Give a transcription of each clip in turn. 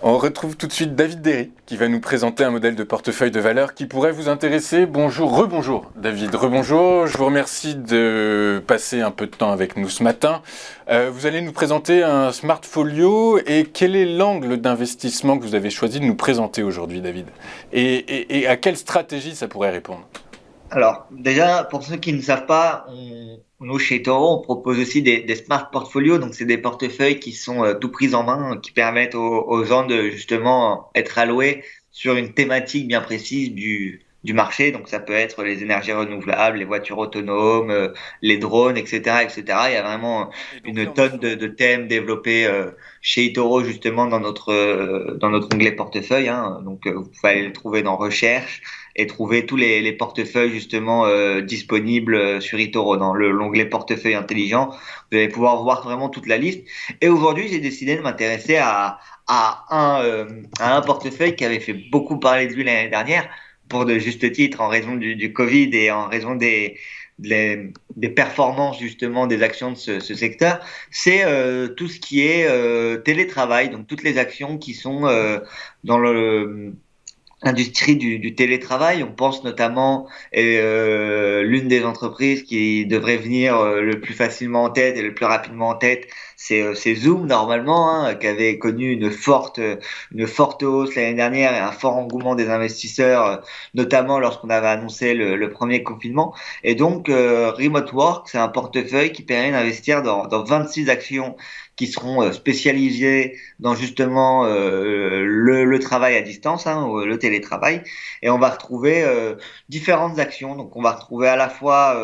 On retrouve tout de suite David Derry qui va nous présenter un modèle de portefeuille de valeur qui pourrait vous intéresser. Bonjour, rebonjour David, rebonjour. Je vous remercie de passer un peu de temps avec nous ce matin. Vous allez nous présenter un Smartfolio et quel est l'angle d'investissement que vous avez choisi de nous présenter aujourd'hui, David, et à quelle stratégie ça pourrait répondre? Alors, déjà, pour ceux qui ne savent pas, nous, chez Toro, on propose aussi des smart portfolios. Donc, c'est des portefeuilles qui sont tout pris en main, qui permettent aux gens de justement être alloués sur une thématique bien précise du marché. Donc, ça peut être les énergies renouvelables, les voitures autonomes, les drones, etc., etc. Il y a vraiment Et donc là, une on est tonne sur... de thèmes développés chez Toro, justement, dans notre onglet portefeuille, hein. Donc, vous pouvez aller le trouver dans Recherche et trouver tous les portefeuilles justement disponibles sur eToro dans l'onglet portefeuille intelligent. Vous allez pouvoir voir vraiment toute la liste. Et aujourd'hui, j'ai décidé de m'intéresser à un portefeuille qui avait fait beaucoup parler de lui l'année dernière, pour de justes titres, en raison du Covid et en raison des performances justement des actions de ce secteur. C'est tout ce qui est télétravail, donc toutes les actions qui sont dans l'industrie du télétravail. On pense notamment, et l'une des entreprises qui devrait venir le plus facilement en tête et le plus rapidement en tête, c'est Zoom normalement, hein, qui avait connu une forte hausse l'année dernière et un fort engouement des investisseurs, notamment lorsqu'on avait annoncé le premier confinement. Et donc, Remote Work, c'est un portefeuille qui permet d'investir dans 26 actions qui seront spécialisées dans justement le travail à distance, hein, le télétravail, et on va retrouver différentes actions. Donc on va retrouver à la fois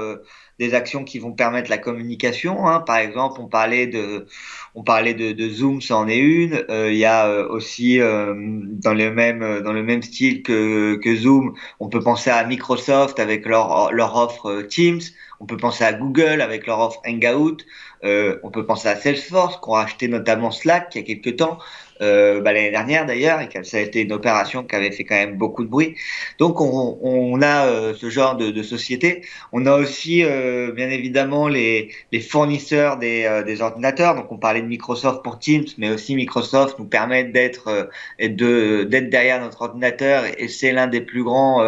des actions qui vont permettre la communication, hein. Par exemple, on parlait de Zoom, ça en est une. Il y a aussi dans le même style que Zoom, on peut penser à Microsoft avec leur offre Teams. On peut penser à Google avec leur offre Hangout. On peut penser à Salesforce, qui ont acheté notamment Slack il y a quelques temps, l'année dernière d'ailleurs, et que ça a été une opération qui avait fait quand même beaucoup de bruit. Donc on a ce genre de société. On a aussi bien évidemment les fournisseurs des ordinateurs. Donc on parlait de Microsoft pour Teams, mais aussi Microsoft nous permet d'être derrière notre ordinateur, et c'est l'un des plus grands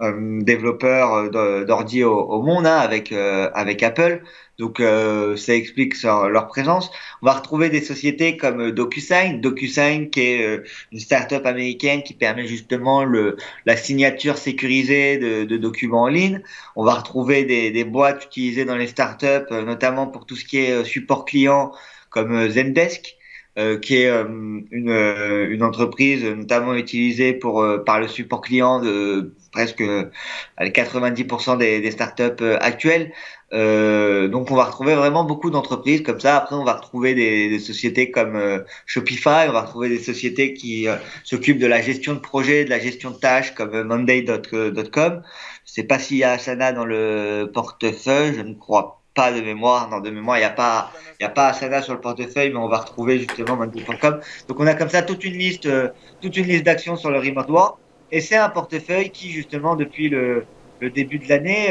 développeurs d'ordi au monde, hein, avec Apple. Donc ça explique leur présence. On va retrouver des sociétés comme DocuSign qui est une start-up américaine qui permet justement la signature sécurisée de documents en ligne. On va retrouver des boîtes utilisées dans les start-up, notamment pour tout ce qui est support client, comme Zendesk, qui est une entreprise notamment utilisée par le support client de presque 90% des startups actuelles. Donc on va retrouver vraiment beaucoup d'entreprises comme ça. Après on va retrouver des sociétés comme Shopify, on va retrouver des sociétés qui s'occupent de la gestion de projets, de la gestion de tâches, comme Monday.com. Je sais pas s'il y a Asana dans le portefeuille, je ne crois pas de mémoire. Non, de mémoire, il y a pas Asana sur le portefeuille, mais on va retrouver justement Monday.com. Donc on a comme ça toute une liste d'actions sur le remote work. Et c'est un portefeuille qui justement depuis le début de l'année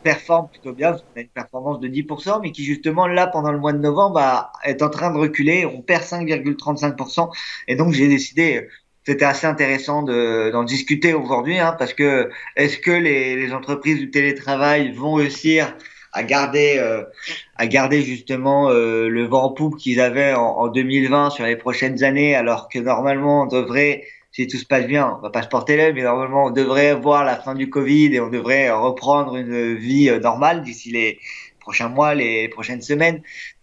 performe plutôt bien, parce qu'on a une performance de 10%, mais qui justement là pendant le mois de novembre est en train de reculer. On perd 5,35%, et donc j'ai décidé, c'était assez intéressant d'en discuter aujourd'hui, hein, parce que est-ce que les entreprises du télétravail vont réussir à garder justement le vent en poupe qu'ils avaient en 2020 sur les prochaines années, alors que normalement on devrait, si tout se passe bien, on va pas se porter l'œil, mais normalement on devrait voir la fin du Covid et on devrait reprendre une vie normale d'ici les prochains mois, les prochaines semaines,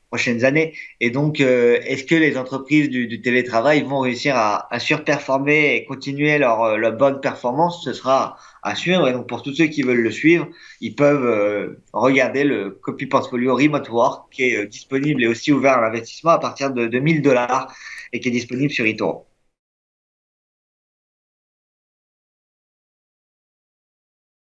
prochaines années. Et donc, est-ce que les entreprises du télétravail vont réussir à surperformer et continuer leur bonne performance? Ce sera à suivre. Et donc, pour tous ceux qui veulent le suivre, ils peuvent regarder le Copy Portfolio Remote Work, qui est disponible et aussi ouvert à l'investissement à partir de 2 000 $ et qui est disponible sur eToro.